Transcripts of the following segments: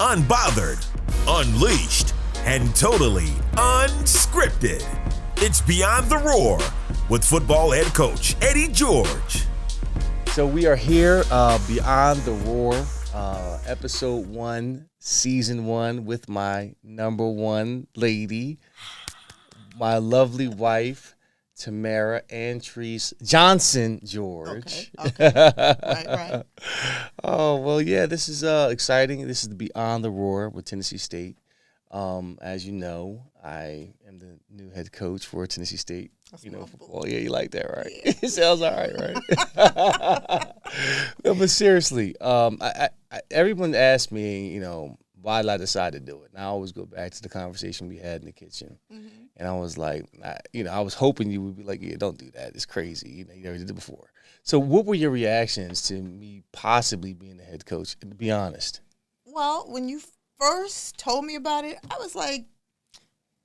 unbothered, unleashed, and totally unscripted. It's Beyond the Roar with football head coach Eddie George. So we are here, Beyond the Roar, episode 1, season 1, with my number one lady, my lovely wife, Tamara Antrice Johnson George. Okay. Right. Oh, well, yeah, this is exciting. This is the Beyond the Roar with Tennessee State. As you know, I am the new head coach for Tennessee State. That's Football. Yeah, you like that, right? Yeah. It sounds all right? No, but seriously, everyone asked me, why did I decide to do it? And I always go back to the conversation we had in the kitchen. Mm-hmm. And I was like, I was hoping you would be like, yeah, don't do that. It's crazy. You never did it before. So what were your reactions to me possibly being the head coach, to be honest? Well, when you first told me about it, I was like,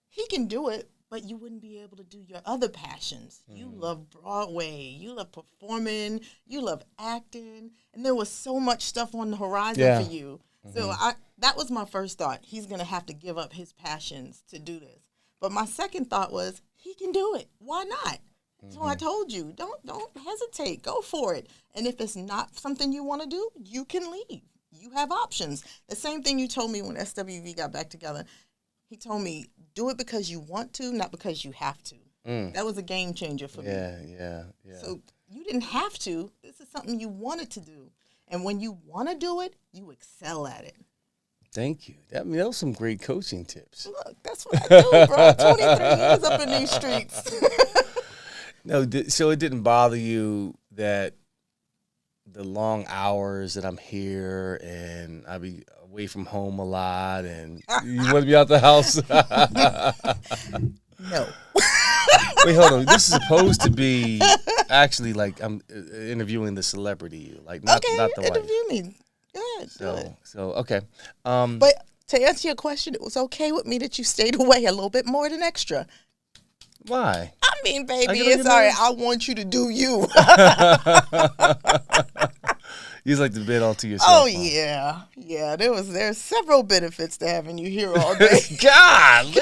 he can do it, but you wouldn't be able to do your other passions. Mm-hmm. You love Broadway. You love performing. You love acting. And there was so much stuff on the horizon for you. Mm-hmm. So that was my first thought. He's going to have to give up his passions to do this. But my second thought was, he can do it. Why not? Mm-hmm. So I told you, don't hesitate. Go for it. And if it's not something you want to do, you can leave. You have options. The same thing you told me when SWV got back together. He told me, do it because you want to, not because you have to. That was a game changer for me. Yeah. So you didn't have to. This is something you wanted to do. And when you want to do it, you excel at it. Thank you. That was some great coaching tips. Look, that's what I do, bro. 23 years up in these streets. No, so it didn't bother you that the long hours that I'm here and I be away from home a lot and you want to be out the house? No. Wait, hold on. This is supposed to be actually like I'm interviewing the celebrity, like not the wife. Interview me. Go ahead. So okay. But to answer your question, it was okay with me that you stayed away a little bit more than extra. Why? I mean, baby, it's all right. I want you to do you. You just like to bed all to yourself. Oh, yeah. Yeah, there's several benefits to having you here all day. God, I'm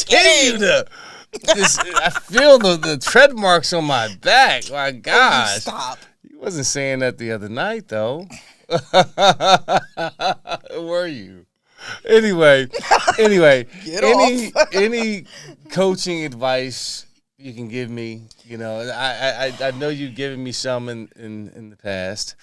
kidding. I feel the tread marks on my back. My gosh. Oh, stop. You wasn't saying that the other night, though. Were you? Anyway, Get off. any coaching advice you can give me? I know you've given me some in the past.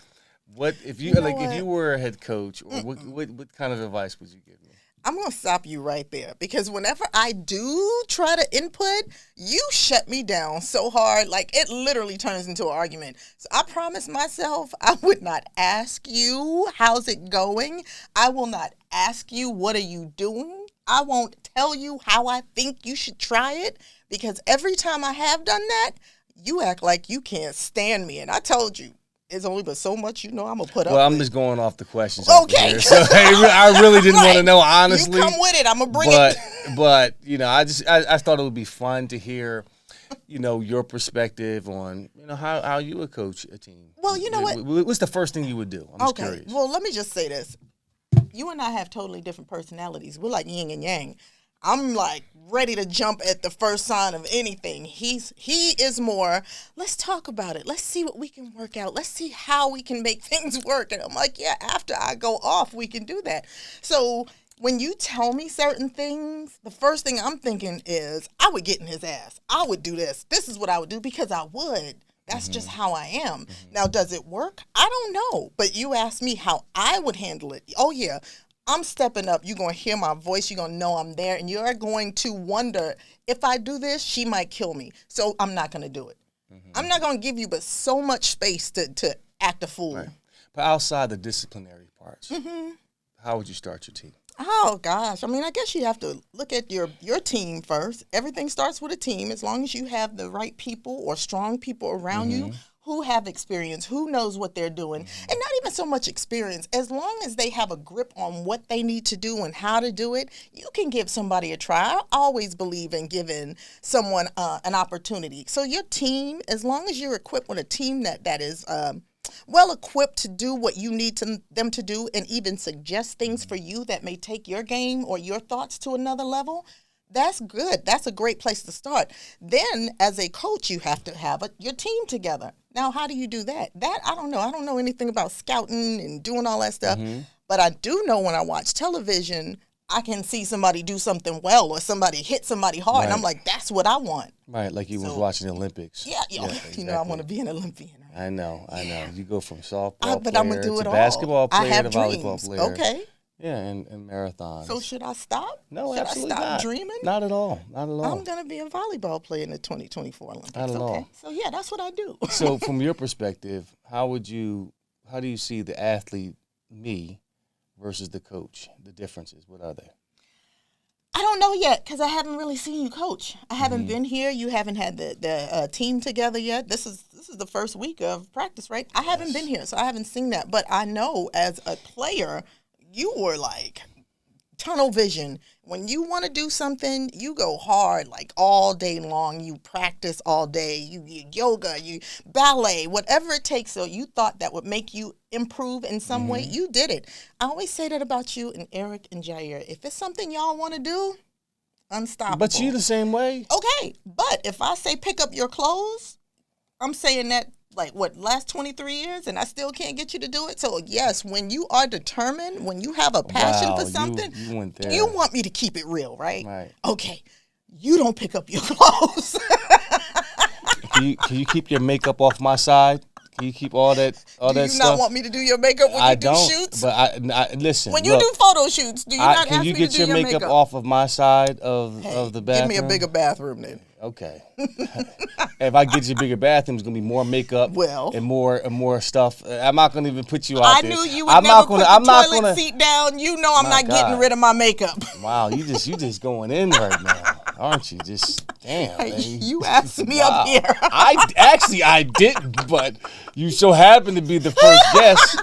What if you if you were a head coach, or what kind of advice would you give me? I'm going to stop you right there because whenever I do try to input, you shut me down so hard, like it literally turns into an argument. So I promised myself I would not ask you, how's it going? I will not ask you, what are you doing? I won't tell you how I think you should try it because every time I have done that, you act like you can't stand me. And I told you. It's only but so much I'm going to put up with. Well, I'm just going off the questions. Okay. So I really didn't want to know, honestly. You come with it. I'm going to bring it. But, I thought it would be fun to hear, your perspective on, how you would coach a team. Well, you know what? What's the first thing you would do? I'm just curious. Well, let me just say this. You and I have totally different personalities. We're like yin and yang. I'm like ready to jump at the first sign of anything. He is more, let's talk about it. Let's see what we can work out. Let's see how we can make things work. And I'm like, yeah, after I go off, we can do that. So when you tell me certain things, the first thing I'm thinking is I would get in his ass. I would do this. This is what I would do because I would. That's just how I am. Now, does it work? I don't know. But you asked me how I would handle it. Oh, yeah. I'm stepping up. You're going to hear my voice. You're going to know I'm there. And you're going to wonder, if I do this, she might kill me. So I'm not going to do it. Mm-hmm. I'm not going to give you but so much space to act a fool. Right. But outside the disciplinary parts, how would you start your team? Oh, gosh. I mean, I guess you have to look at your team first. Everything starts with a team. As long as you have the right people or strong people around you who have experience, who knows what they're doing, and not even so much experience. As long as they have a grip on what they need to do and how to do it, you can give somebody a try. I always believe in giving someone an opportunity. So your team, as long as you're equipped with a team that is well equipped to do what you need them to do, and even suggest things for you that may take your game or your thoughts to another level, that's good. That's a great place to start. Then, as a coach, you have to have your team together. Now, how do you do that? That, I don't know. I don't know anything about scouting and doing all that stuff. But I do know when I watch television, I can see somebody do something well or somebody hit somebody hard. Right. And I'm like, that's what I want. Right, like you was watching the Olympics. Yeah, exactly. I want to be an Olympian. Right? I know. You go from softball but player I'm gonna do it to all. basketball player I have to volleyball dreams. player. Okay. Yeah, and marathons. So should I stop? No, should absolutely I stop not. dreaming? Not at all. Not at all. I'm going to be a volleyball player in the 2024 Olympics. Not at all. So, yeah, that's what I do. So from your perspective, how do you see the athlete, me, versus the coach? The differences, what are they? I don't know yet because I haven't really seen you coach. I haven't been here. You haven't had the team together yet. This is the first week of practice, right? I haven't been here, so I haven't seen that. But I know as a player, you were like tunnel vision. When you want to do something, you go hard like all day long. You practice all day. You yoga, you ballet, whatever it takes. So you thought that would make you improve in some way. You did it. I always say that about you and Eric and Jair. If it's something y'all want to do, unstoppable. But you the same way. Okay, but if I say pick up your clothes, I'm saying that last 23 years, and I still can't get you to do it. So yes, when you are determined, when you have a passion for something, you went there. You want me to keep it real, right? Right. Okay, you don't pick up your clothes. Can you keep your makeup off my side? Can you keep all that stuff? Do you not want me to do your makeup when you do shoots? But I listen. When you do photo shoots, do you not ask me to do your makeup? Can you get your makeup off of my side of the bathroom? Give me a bigger bathroom then. Okay. If I get you a bigger bathroom, it's gonna be more makeup and more stuff. I'm not gonna even put you out there. I knew you would never put the toilet seat down. You know I'm not getting rid of my makeup. Wow, you just going in right now, aren't you? Just damn. Hey, you asked me up here. I didn't, but you so happen to be the first guest.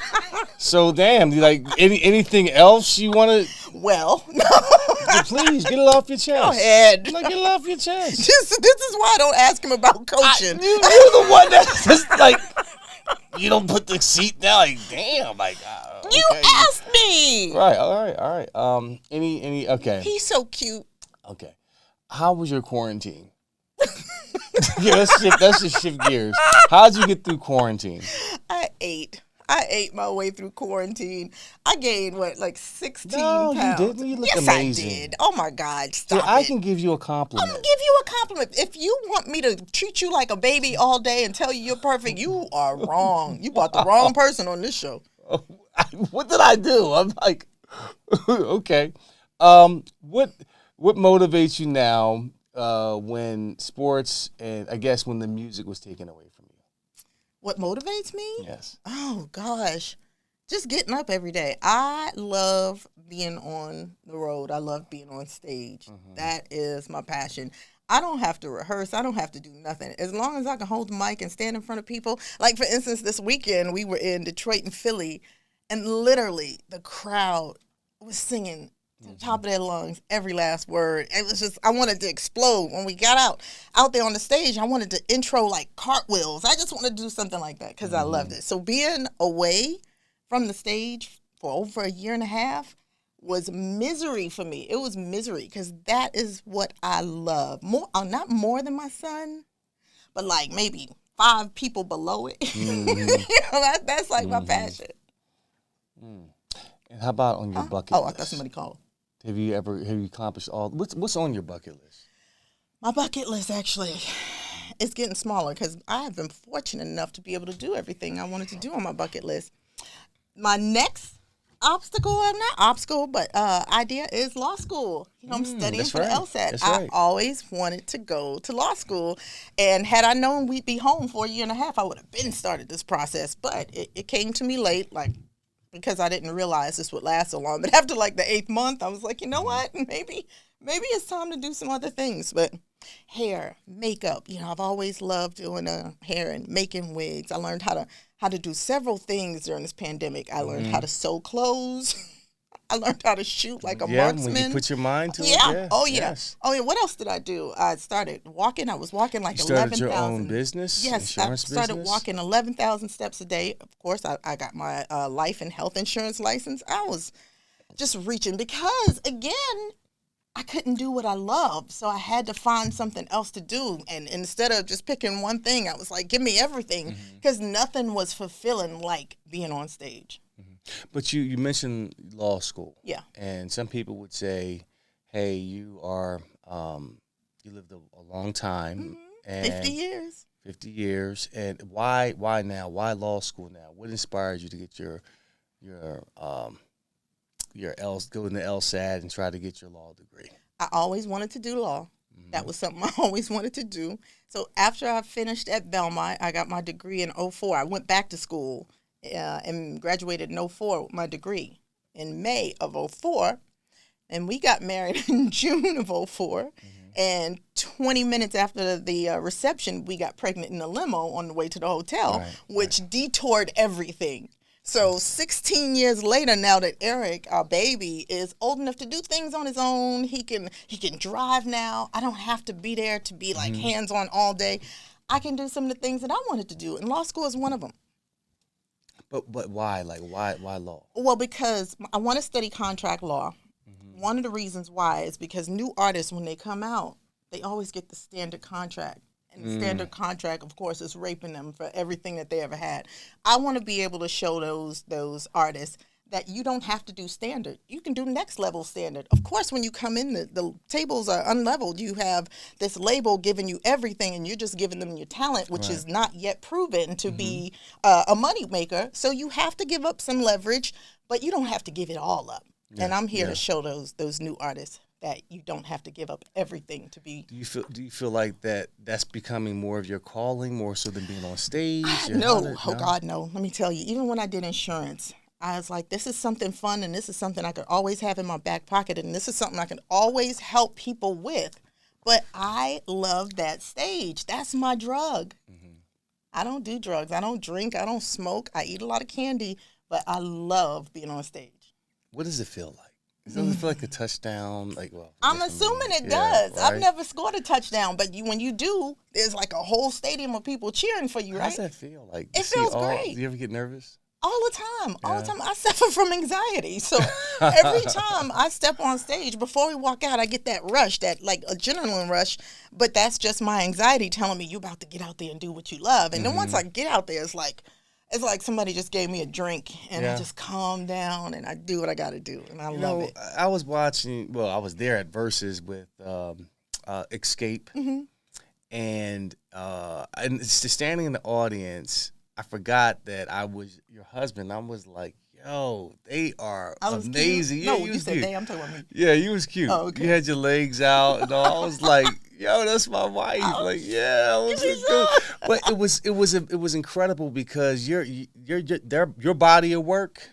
So damn, like anything else you want to? Well, no. Please get it off your chest. Go ahead. Like, get it off your chest. This is why I don't ask him about coaching. You're the one that's just like, you don't put the seat down. Like, damn, like. Okay. You asked me. Right. All right. Any. Okay. He's so cute. Okay. How was your quarantine? Yeah, let's just shift gears. How'd you get through quarantine? I ate my way through quarantine. I gained, 16 pounds? No, you didn't. You look amazing. Yes, I did. Oh, my God. Stop it. I can give you a compliment. I'm going to give you a compliment. If you want me to treat you like a baby all day and tell you you're perfect, you are wrong. You brought the wrong person on this show. What did I do? I'm like, okay. What motivates you now when sports and I guess when the music was taken away from you? What motivates me? Yes. Oh, gosh. Just getting up every day. I love being on the road. I love being on stage. Mm-hmm. That is my passion. I don't have to rehearse. I don't have to do nothing. As long as I can hold the mic and stand in front of people. Like, for instance, this weekend, we were in Detroit and Philly, and literally the crowd was singing to the top of their lungs, every last word. It was just, I wanted to explode. When we got out there on the stage, I wanted to intro like cartwheels. I just wanted to do something like that because I loved it. So being away from the stage for over a year and a half was misery for me. It was misery because that is what I love. Not more than my son, but like maybe 5 people below it. Mm-hmm. That's like my passion. Mm. And how about on your bucket list? Oh, I thought somebody called. Have you accomplished all? What's on your bucket list? My bucket list actually is getting smaller because I have been fortunate enough to be able to do everything I wanted to do on my bucket list. My next idea is law school. I'm studying for the LSAT. I always wanted to go to law school, and had I known we'd be home for a year and a half, I would have been started this process. But it came to me late, because I didn't realize this would last so long. But after the 8th month, I was like, you know what? Maybe it's time to do some other things. But hair, makeup, I've always loved doing hair and making wigs. I learned how to do several things during this pandemic. I learned how to sew clothes. I learned how to shoot like a Yeah, marksman. when you put your mind to it. Yeah. Yeah. Oh, yeah. Yes. Oh, yeah. What else did I do? I started walking. I was walking like You started 11,000. your own business? Yes. I Insurance started business? walking 11,000 steps a day. Of course, I got my life and health insurance license. I was just reaching because, again, I couldn't do what I loved. So I had to find something else to do. And instead of just picking one thing, I was like, give me everything. Because nothing was fulfilling like being on stage. But you mentioned law school. Yeah. And some people would say, hey, you lived a long time. And 50 years. 50 years. And why now? Why law school now? What inspired you to get your go into LSAT and try to get your law degree? I always wanted to do law. That was something I always wanted to do. So after I finished at Belmont, I got my degree in 2004. I went back to school and graduated in 2004 with my degree in May of 2004. And we got married in June of 2004. And 20 minutes after the reception, we got pregnant in a limo on the way to the hotel, which detoured everything. So 16 years later, now that Eric, our baby, is old enough to do things on his own, he can drive now. I don't have to be there to be like hands-on all day. I can do some of the things that I wanted to do, and law school is one of them. But why? Like, why law? Well, because I want to study contract law. One of the reasons why is because new artists, when they come out, they always get the standard contract. And the standard contract, of course, is raping them for everything that they ever had. I want to be able to show those artists that you don't have to do standard. You can do next level standard. Of course, when you come in, the tables are unleveled. You have this label giving you everything, and you're just giving them your talent, which is not yet proven to be a money maker. So you have to give up some leverage, but you don't have to give it all up. Yeah, and I'm here to show those new artists that you don't have to give up everything to be. Do you feel like that's becoming more of your calling, more so than being on stage? No. God, no. Let me tell you, even when I did insurance, I was like, this is something fun, and this is something I could always have in my back pocket, and this is something I can always help people with. But I love that stage. That's my drug. I don't do drugs. I don't drink. I don't smoke. I eat a lot of candy, but I love being on stage. What does it feel like? Does it feel like a touchdown? I'm assuming it does. Right? I've never scored a touchdown, but when you do, there's like a whole stadium of people cheering for you, right? How does that feel? Like, it feels great. Do you ever get nervous? All the time. All the time. I suffer from anxiety. So every time I step on stage, before we walk out, I get that rush, that like adrenaline rush. But that's just my anxiety telling me you're about to get out there and do what you love. And then once I get out there, it's like somebody just gave me a drink, and I just calm down, and I do what I got to do, and I love it. I was watching, I was there at Versus with Escape, and just standing in the audience, I forgot that I was your husband. I was like, yo, they are amazing. Cute? No, you said cute. They, I'm talking about me. Yeah, you was cute. Oh, okay. You had your legs out, and all. I was like, yo, that's my wife. But it was incredible because your body of work,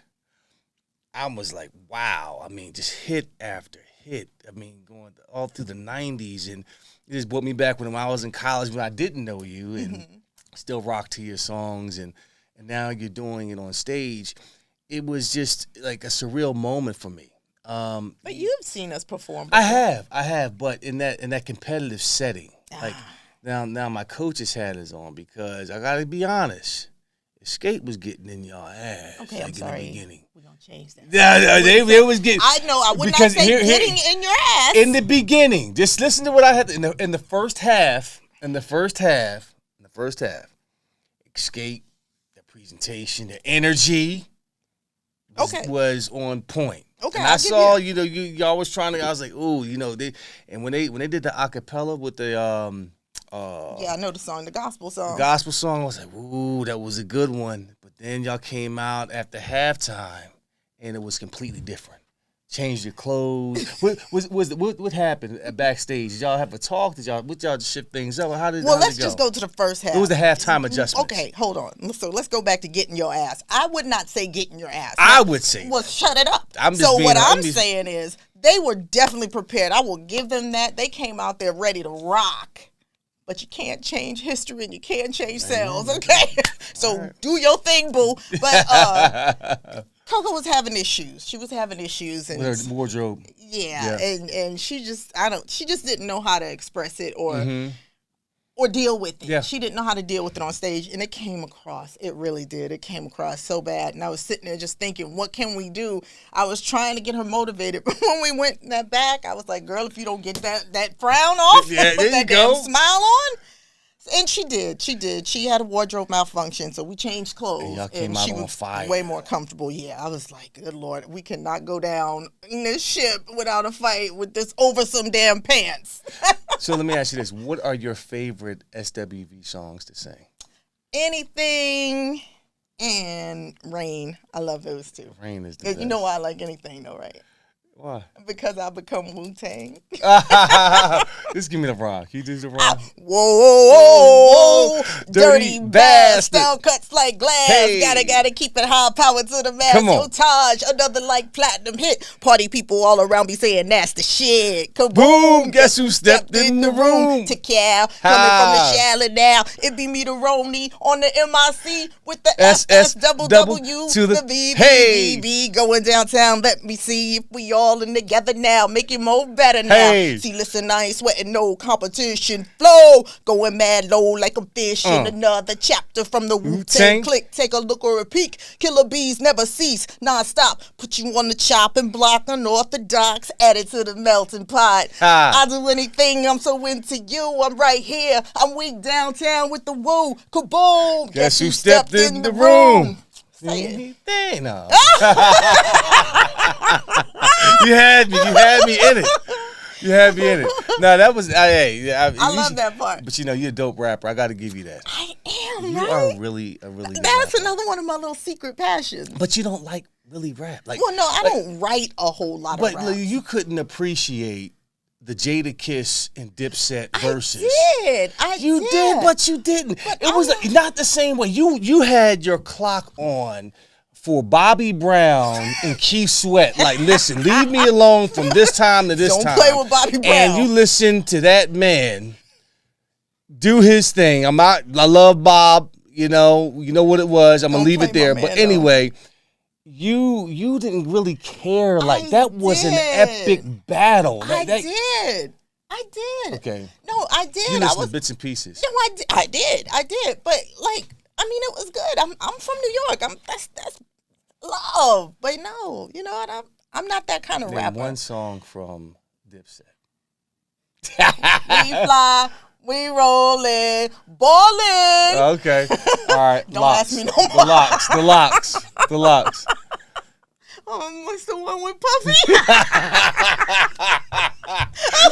I was like, wow. I mean, just hit after hit. I mean, going all through the 90s, and it just brought me back when I was in college when I didn't know you and still rock to your songs, and now you're doing it on stage. It was just like a surreal moment for me. But you've seen us perform before. I have, but in that competitive setting, like now my coach's hat is on because I gotta be honest, Escape was getting in your ass. Okay, I'm sorry. In the beginning. We're gonna change that. Yeah, they was getting. I know. I would not say getting in your ass. In the beginning, just listen to what I had in the first half. In the first half, Escape, the presentation, the energy. Was on point. Okay, and I saw, y'all was trying to. I was like, ooh, when they did the acapella with the I know the song, the gospel song. The gospel song, I was like, ooh, that was a good one. But then y'all came out after halftime, and it was completely different. Changed your clothes. What happened backstage? Did y'all have a talk? Did y'all just shift things up? Let's just go to the first half. It was the halftime adjustment. Okay, hold on. So let's go back to getting your ass. I would not say getting your ass. I would say. Well, shut it up. I'm saying is they were definitely prepared. I will give them that. They came out there ready to rock. But you can't change history and you can't change sales, okay? So do your thing, boo. But Coco was having issues. She was having issues, and With her wardrobe. yeah. And she just didn't know how to express it or deal with it. Yeah. She didn't know how to deal with it on stage, and it came across. It really did. It came across so bad, and I was sitting there just thinking, what can we do? I was trying to get her motivated, but when we went in that back, I was like, girl, if you don't get that frown off, yeah, put that go. damn smile on. And she did. She had a wardrobe malfunction, so we changed clothes. And y'all came out she on was fire. way more comfortable. Yeah, I was like, good Lord, we cannot go down in this ship without a fight with this over some damn pants. So let me ask you this. What are your favorite SWV songs to sing? Anything and Rain. I love those two. Rain is the best. You know why I like anything though, right? Why? Because I become Wu-Tang. Just give me the rock. You do the rock. Whoa, Dirty dirty bastard. bastard. Style cuts like glass. Hey. Gotta keep it high power to the mass. Come on. Yo, Taj, another like platinum hit. Party people all around me saying that's the shit. Kaboom, Boom, guess who stepped in the room? To Cal, coming from the Charlotte now. It be me, the Roni, on the MIC with the SS double W to the V, hey. going downtown. Let me see if we all in together now. Make it more better now. Hey. See, listen, I ain't sweating no competition. Flow, going mad low like I'm fishing. Another chapter from the Wu-Tang click. Take a look or a peek. Killer bees never cease. Non-stop. Put you on the chopping block. Unorthodox. Add it to the melting pot. I do anything. I'm so into you. I'm right here. I'm weak downtown with the woo. Kaboom. Guess who stepped in the room? Say it. No. You had me in it. You had me in it. No, that was I love that part. But you're a dope rapper. I got to give you that. I am. You right? are really a really good That's rapper. another one of my little secret passions. But you don't like really rap. Like, Well, no, I don't write a whole lot of but rap. you couldn't appreciate the Jada Kiss and Dipset verses. You did, but you didn't. But It was not the same way. You had your clock on for Bobby Brown and Keith Sweat. Like, listen, leave me alone from this time to this Don't time. play with Bobby Brown. And you listen to that man do his thing. I love Bob. You know what it was. I'm gonna leave it there. But anyway, you didn't really care. Like, that was an epic battle. I did. Okay. No, I did. You listened to bits and pieces. No, I did. But like, I mean, it was good. I'm from New York. That's love. But no, you know what? I'm not that kind of Name rapper. one song from Dipset. We fly, we rolling, ballin'. Okay. All right. Don't locks. ask me no more. The locks. Oh, what's the one with Puffy?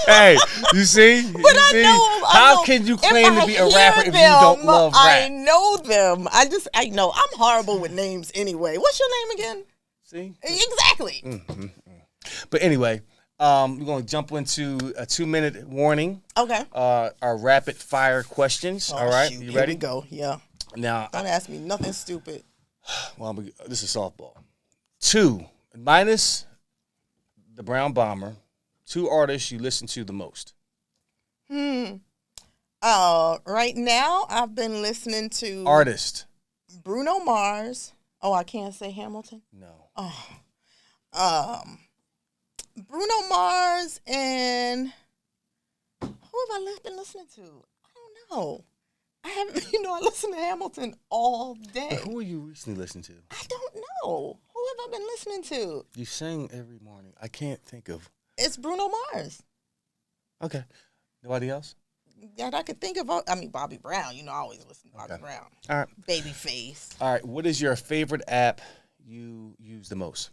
Hey, you see? But I know. How can you claim to be a rapper if you don't love rap? I know them. I know. I'm horrible with names anyway. What's your name again? See? Exactly. But anyway, we're going to jump into a 2-minute warning. Okay. Our rapid fire questions. All right. Shoot. You Here ready? we go. Yeah. Now, Don't ask me nothing stupid. well, this is softball. 2, minus the Brown Bomber, 2 artists you listen to the most. Right now, I've been listening to Artist. Bruno Mars. Oh, I can't say Hamilton. No. Bruno Mars and who have I been listening to? I don't know. I haven't. I listen to Hamilton all day. Who are you recently listening to? I don't know. Who have I been listening to? You sing every morning. I can't think of. It's Bruno Mars. Okay. Nobody else? That I could think of. I mean, Bobby Brown. I always listen to Bobby Brown. All right. Babyface. All right. What is your favorite app you use the most?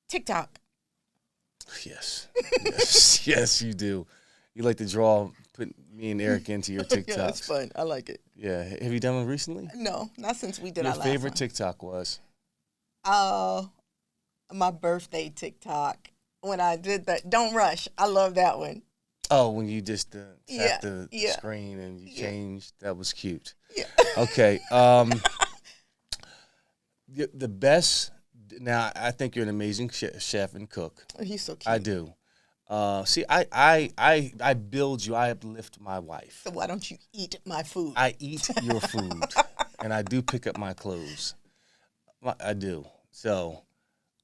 TikTok. Yes. Yes, you do. You like to put me and Eric into your TikToks. Yeah, it's fun. I like it. Yeah. Have you done one recently? No, not since we did Your our last favorite one. TikTok was? My birthday TikTok. When I did that, don't rush. I love that one. Oh, when you just tapped the yeah. screen and you changed. That was cute. Yeah. Okay. The best. Now, I think you're an amazing chef and cook. Oh, he's so cute. I do. See, I build you. I uplift my wife. So why don't you eat my food? I eat your food. and I do pick up my clothes. I do. So,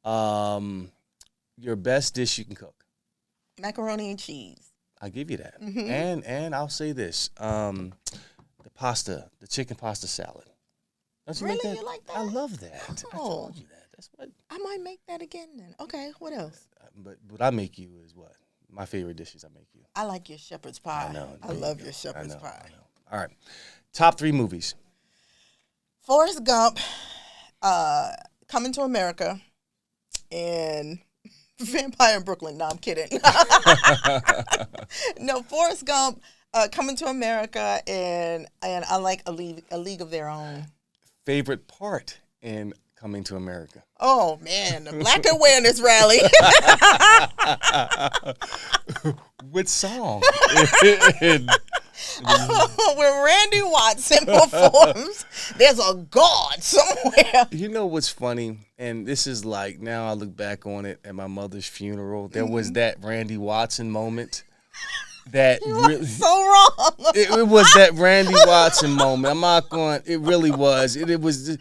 your best dish you can cook? Macaroni and cheese. I'll give you that. Mm-hmm. And I'll say this: the chicken pasta salad. Don't you Really? make that? You like that? I love that. I Oh. told you that. That's what. I might make that again then. Okay, what else? But what I make you is what? My favorite dishes I make you. I like your shepherd's pie. I know. I love your shepherd's pie. I know. All right. Top 3 movies. Forrest Gump, Coming to America, and Vampire in Brooklyn. No, I'm kidding. No, Forrest Gump, Coming to America, and I like A League of Their Own. Favorite part in Coming to America? Oh, man, the Black Awareness Rally. What song? When Randy Watson performs, there's a God somewhere. You know what's funny? And this is like, now I look back on it at my mother's funeral. There was that Randy Watson moment. That really, So wrong. it was that Randy Watson moment. I'm not going. It really was. It was.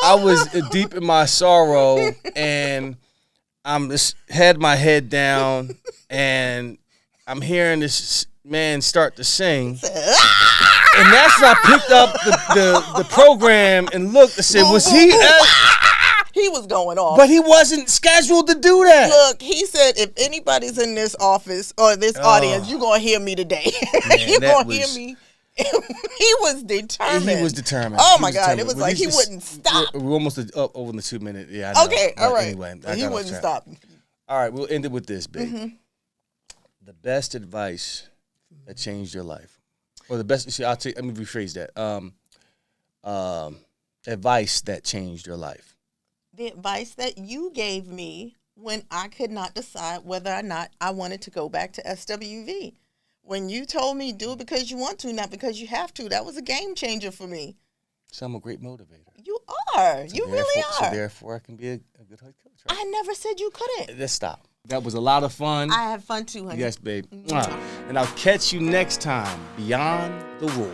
I was deep in my sorrow, and I'm just had my head down, and I'm hearing this man start to sing, and that's when I picked up the program and looked and said, "Was he?" He was going off. But he wasn't scheduled to do that. Look, he said, if anybody's in this office or this audience, you're going to hear me today. You're going to hear me. He was determined. He was determined. Oh, my God. It was like he wouldn't stop. We're almost up over the 2 minute. Yeah, I know. Okay, all right. Anyway, He wouldn't stop. All right, we'll end it with this, babe. The best advice that changed your life. Or the best, let me rephrase that. Advice that changed your life. The advice that you gave me when I could not decide whether or not I wanted to go back to SWV. When you told me do it because you want to, not because you have to, that was a game changer for me. So I'm a great motivator. You are. You really are. So therefore I can be a good head coach, right? I never said you couldn't. Let's stop. That was a lot of fun. I had fun too, honey. Yes, babe. And I'll catch you next time, Beyond the Roar.